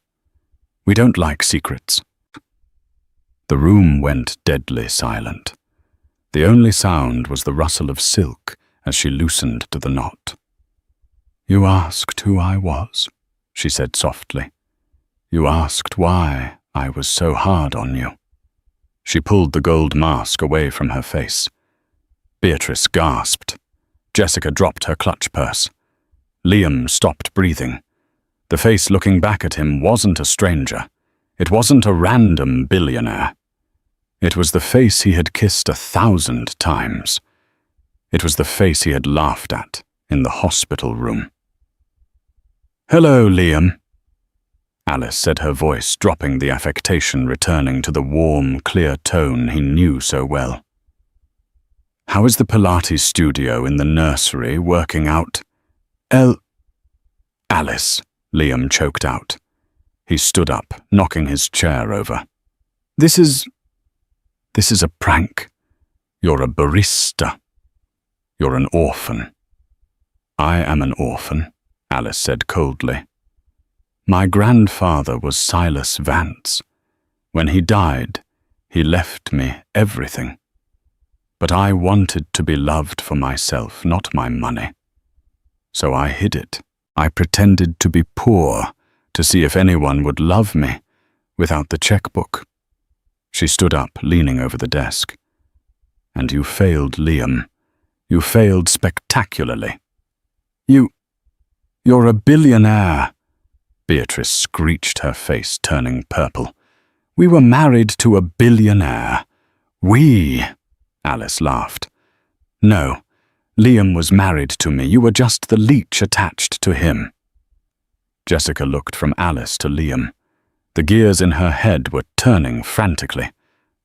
"We don't like secrets." The room went deadly silent. The only sound was the rustle of silk as she loosened to the knot. "You asked who I was," she said softly. "You asked why I was so hard on you." She pulled the gold mask away from her face. Beatrice gasped. Jessica dropped her clutch purse. Liam stopped breathing. The face looking back at him wasn't a stranger. It wasn't a random billionaire. It was the face he had kissed 1,000 times. It was the face he had laughed at in the hospital room. "Hello, Liam," Alice said, her voice dropping, the affectation returning to the warm, clear tone he knew so well. "How is the Pilates studio in the nursery working out?" Alice," Liam choked out. He stood up, knocking his chair over. This is a prank. You're a barista. You're an orphan." "I am an orphan," Alice said coldly. "My grandfather was Silas Vance. When he died, he left me everything. But I wanted to be loved for myself, not my money. So I hid it. I pretended to be poor to see if anyone would love me without the checkbook." She stood up, leaning over the desk. "And you failed, Liam. You failed spectacularly. You're a billionaire." Beatrice screeched, her face turning purple. "We were married to a billionaire." "We?" Alice laughed. "No, Liam was married to me. You were just the leech attached to him." Jessica looked from Alice to Liam. The gears in her head were turning frantically.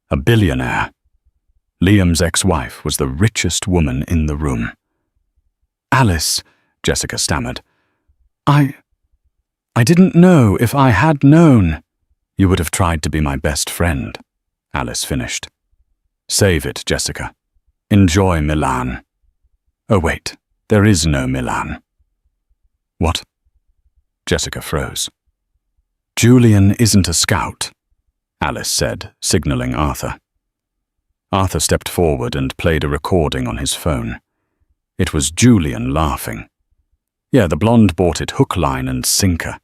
A billionaire. Liam's ex-wife was the richest woman in the room. "Alice," Jessica stammered. I didn't know. If I had known." "You would have tried to be my best friend," Alice finished. "Save it, Jessica. Enjoy Milan." "Oh wait, there is no Milan." "What?" Jessica froze. "Julian isn't a scout," Alice said, signaling Arthur. Arthur stepped forward and played a recording on his phone. It was Julian laughing. "Yeah, the blonde bought it hook, line, and sinker.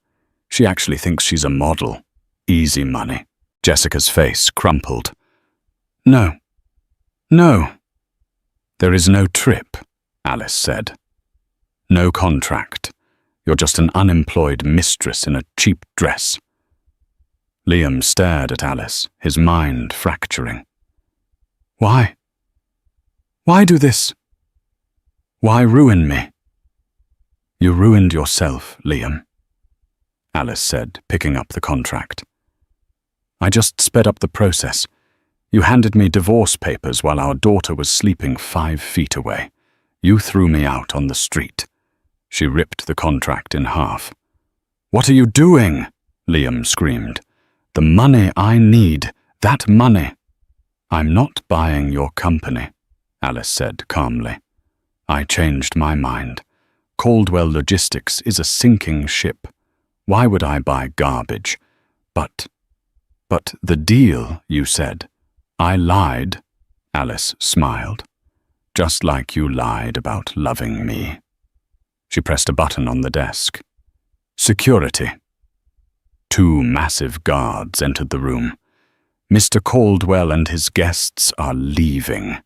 She actually thinks she's a model. Easy money." Jessica's face crumpled. No. "There is no trip," Alice said. "No contract. You're just an unemployed mistress in a cheap dress." Liam stared at Alice, his mind fracturing. "Why? Why do this? Why ruin me?" "You ruined yourself, Liam," Alice said, picking up the contract. "I just sped up the process. You handed me divorce papers while our daughter was sleeping 5 feet away. You threw me out on the street." She ripped the contract in half. "What are you doing?" Liam screamed. "The money I need, that money." "I'm not buying your company," Alice said calmly. "I changed my mind. Caldwell Logistics is a sinking ship. Why would I buy garbage? But the deal, you said." "I lied," Alice smiled. "Just like you lied about loving me." She pressed a button on the desk. "Security." 2 massive guards entered the room. "Mr. Caldwell and his guests are leaving,"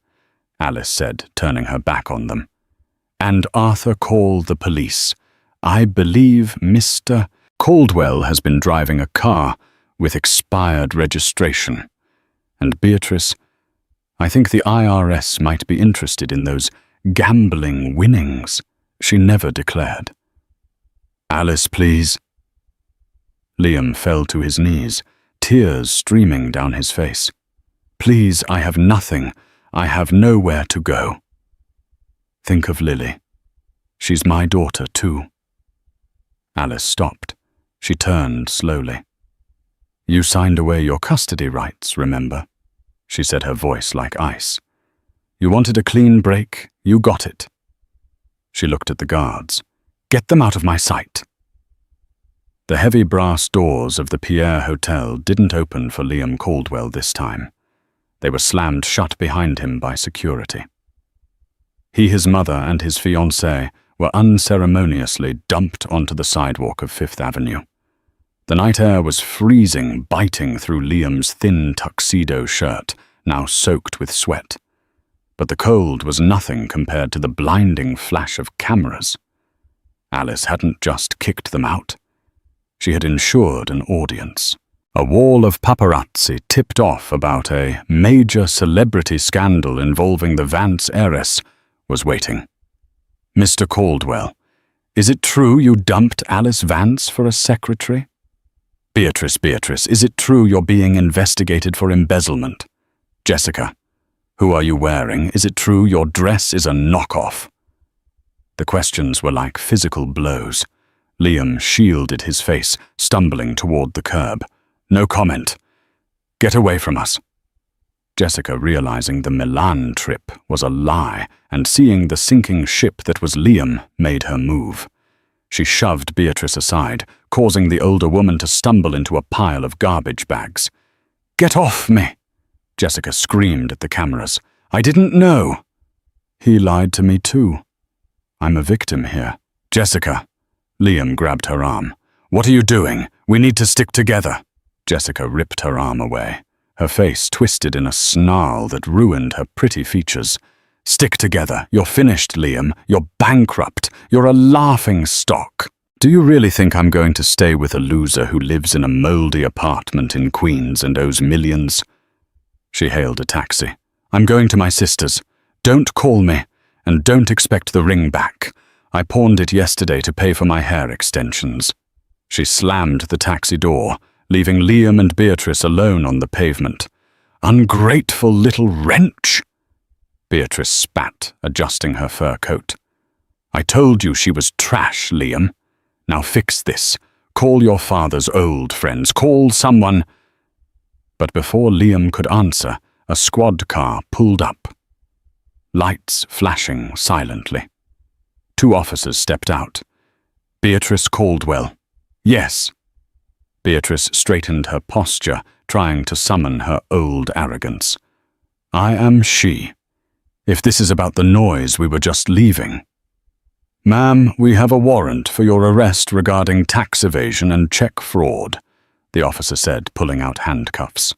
Alice said, turning her back on them. "And Arthur, call the police. I believe Mr. Caldwell has been driving a car with expired registration. And Beatrice, I think the IRS might be interested in those gambling winnings." She never declared. "Alice, please." Liam fell to his knees, tears streaming down his face. "Please, I have nothing. I have nowhere to go." "Think of Lily. She's my daughter, too." Alice stopped, She turned slowly. "You signed away your custody rights, remember?" she said, her voice like ice. "You wanted a clean break, you got it." She looked at the guards. "Get them out of my sight." The heavy brass doors of the Pierre Hotel didn't open for Liam Caldwell this time. They were slammed shut behind him by security. He, his mother, and his fiancée were unceremoniously dumped onto the sidewalk of Fifth Avenue. The night air was freezing, biting through Liam's thin tuxedo shirt, now soaked with sweat. But the cold was nothing compared to the blinding flash of cameras. Alice hadn't just kicked them out. She had ensured an audience. A wall of paparazzi tipped off about a major celebrity scandal involving the Vance heiress was waiting. "Mr. Caldwell, is it true you dumped Alice Vance for a secretary? Beatrice, is it true you're being investigated for embezzlement? Jessica, who are you wearing? Is it true your dress is a knockoff?" The questions were like physical blows. Liam shielded his face, stumbling toward the curb. "No comment. Get away from us." Jessica, realizing the Milan trip was a lie and seeing the sinking ship that was Liam, made her move. She shoved Beatrice aside, causing the older woman to stumble into a pile of garbage bags. "Get off me!" Jessica screamed at the cameras. "I didn't know." "He lied to me too. I'm a victim here." "Jessica." Liam grabbed her arm. "What are you doing? We need to stick together." Jessica ripped her arm away, her face twisted in a snarl that ruined her pretty features. "Stick together. You're finished, Liam. You're bankrupt. You're a laughing stock. Do you really think I'm going to stay with a loser who lives in a moldy apartment in Queens and owes millions?" She hailed a taxi. "I'm going to my sister's. Don't call me, and don't expect the ring back. I pawned it yesterday to pay for my hair extensions." She slammed the taxi door, leaving Liam and Beatrice alone on the pavement. "Ungrateful little wretch!" Beatrice spat, adjusting her fur coat. "I told you she was trash, Liam. Now fix this. Call your father's old friends. Call someone." But before Liam could answer, a squad car pulled up. Lights flashing silently. 2 officers stepped out. "Beatrice Caldwell." "Yes." Beatrice straightened her posture, trying to summon her old arrogance. "I am she. If this is about the noise we were just leaving." "Ma'am, we have a warrant for your arrest regarding tax evasion and check fraud," the officer said, pulling out handcuffs.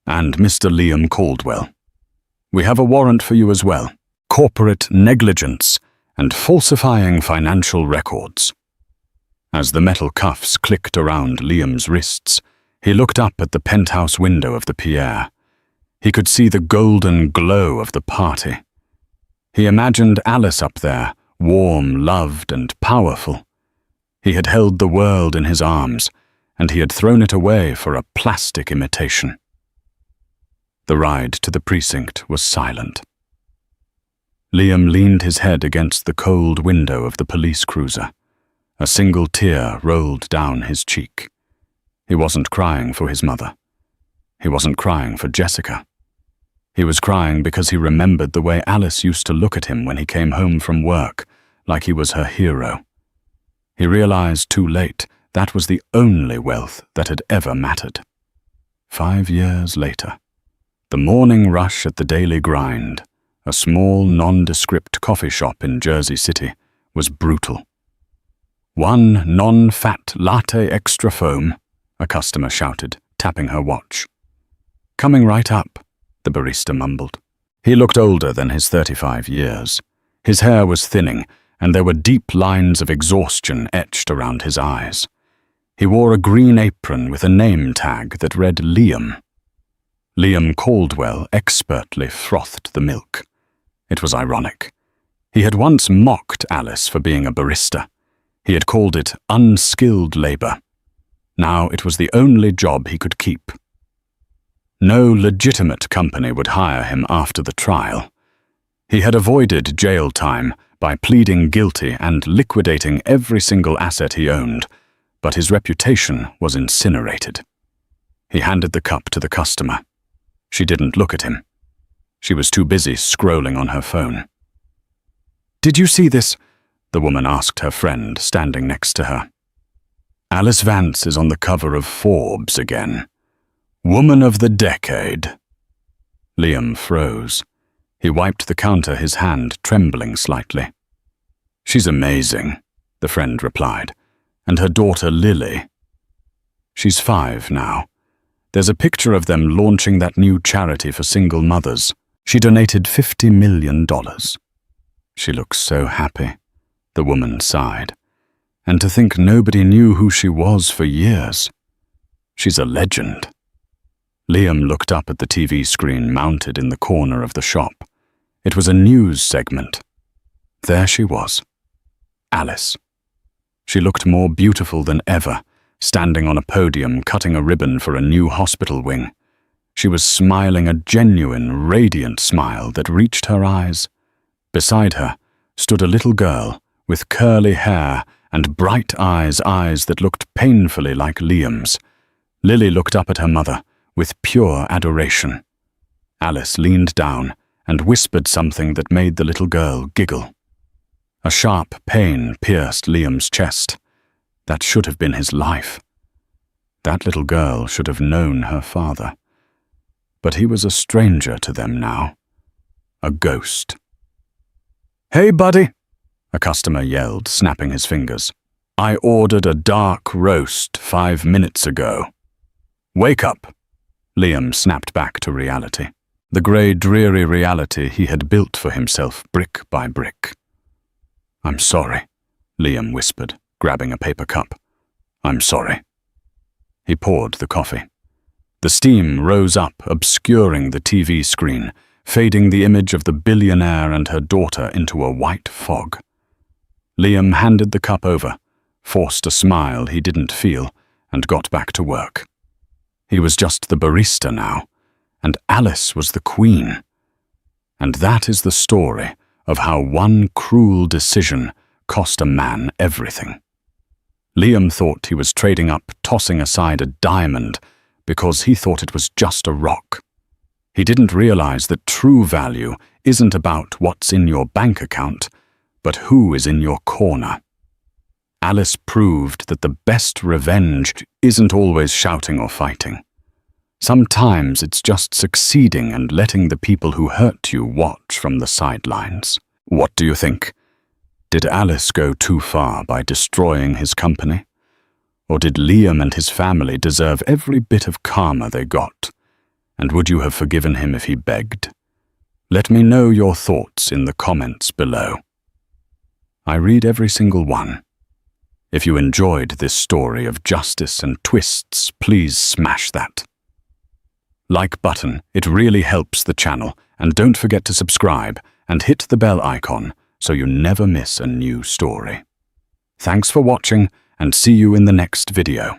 "And Mr. Liam Caldwell. We have a warrant for you as well. Corporate negligence and falsifying financial records." As the metal cuffs clicked around Liam's wrists, he looked up at the penthouse window of the Pierre. He could see the golden glow of the party. He imagined Alice up there, warm, loved, and powerful. He had held the world in his arms, and he had thrown it away for a plastic imitation. The ride to the precinct was silent. Liam leaned his head against the cold window of the police cruiser. A single tear rolled down his cheek. He wasn't crying for his mother. He wasn't crying for Jessica. He was crying because he remembered the way Alice used to look at him when he came home from work, like he was her hero. He realized too late that was the only wealth that had ever mattered. 5 years later, the morning rush at the Daily Grind, a small, nondescript coffee shop in Jersey City, was brutal. "1 non-fat latte extra foam," a customer shouted, tapping her watch. "Coming right up," the barista mumbled. He looked older than his 35 years. His hair was thinning, and there were deep lines of exhaustion etched around his eyes. He wore a green apron with a name tag that read Liam. Liam Caldwell expertly frothed the milk. It was ironic. He had once mocked Alice for being a barista. He had called it unskilled labor. Now it was the only job he could keep. No legitimate company would hire him after the trial. He had avoided jail time by pleading guilty and liquidating every single asset he owned, but his reputation was incinerated. He handed the cup to the customer. She didn't look at him. She was too busy scrolling on her phone. "Did you see this?" the woman asked her friend standing next to her. "Alice Vance is on the cover of Forbes again. Woman of the Decade." Liam froze. He wiped the counter, his hand trembling slightly. "She's amazing," the friend replied. "And her daughter Lily. She's 5 now. There's a picture of them launching that new charity for single mothers. She donated $50 million. She looks so happy," the woman sighed. "And to think nobody knew who she was for years. She's a legend." Liam looked up at the TV screen mounted in the corner of the shop. It was a news segment. There she was. Alice. She looked more beautiful than ever, standing on a podium cutting a ribbon for a new hospital wing. She was smiling a genuine, radiant smile that reached her eyes. Beside her stood a little girl with curly hair and bright eyes that looked painfully like Liam's. Lily looked up at her mother with pure adoration. Alice leaned down and whispered something that made the little girl giggle. A sharp pain pierced Liam's chest. That should have been his life. That little girl should have known her father. But he was a stranger to them now. A ghost. "Hey, buddy," a customer yelled, snapping his fingers. "I ordered a dark roast 5 minutes ago." "Wake up," Liam snapped back to reality. The grey, dreary reality he had built for himself brick by brick. "I'm sorry," Liam whispered, grabbing a paper cup. "I'm sorry." He poured the coffee. The steam rose up, obscuring the TV screen, fading the image of the billionaire and her daughter into a white fog. Liam handed the cup over, forced a smile he didn't feel, and got back to work. He was just the barista now, and Alice was the queen. And that is the story of how one cruel decision cost a man everything. Liam thought he was trading up, tossing aside a diamond because he thought it was just a rock. He didn't realize that true value isn't about what's in your bank account, but who is in your corner. Alice proved that the best revenge isn't always shouting or fighting. Sometimes it's just succeeding and letting the people who hurt you watch from the sidelines. What do you think? Did Alice go too far by destroying his company? Or did Liam and his family deserve every bit of karma they got? And would you have forgiven him if he begged? Let me know your thoughts in the comments below. I read every single one. If you enjoyed this story of justice and twists, please smash that like button. It really helps the channel, and don't forget to subscribe and hit the bell icon so you never miss a new story. Thanks for watching, and see you in the next video.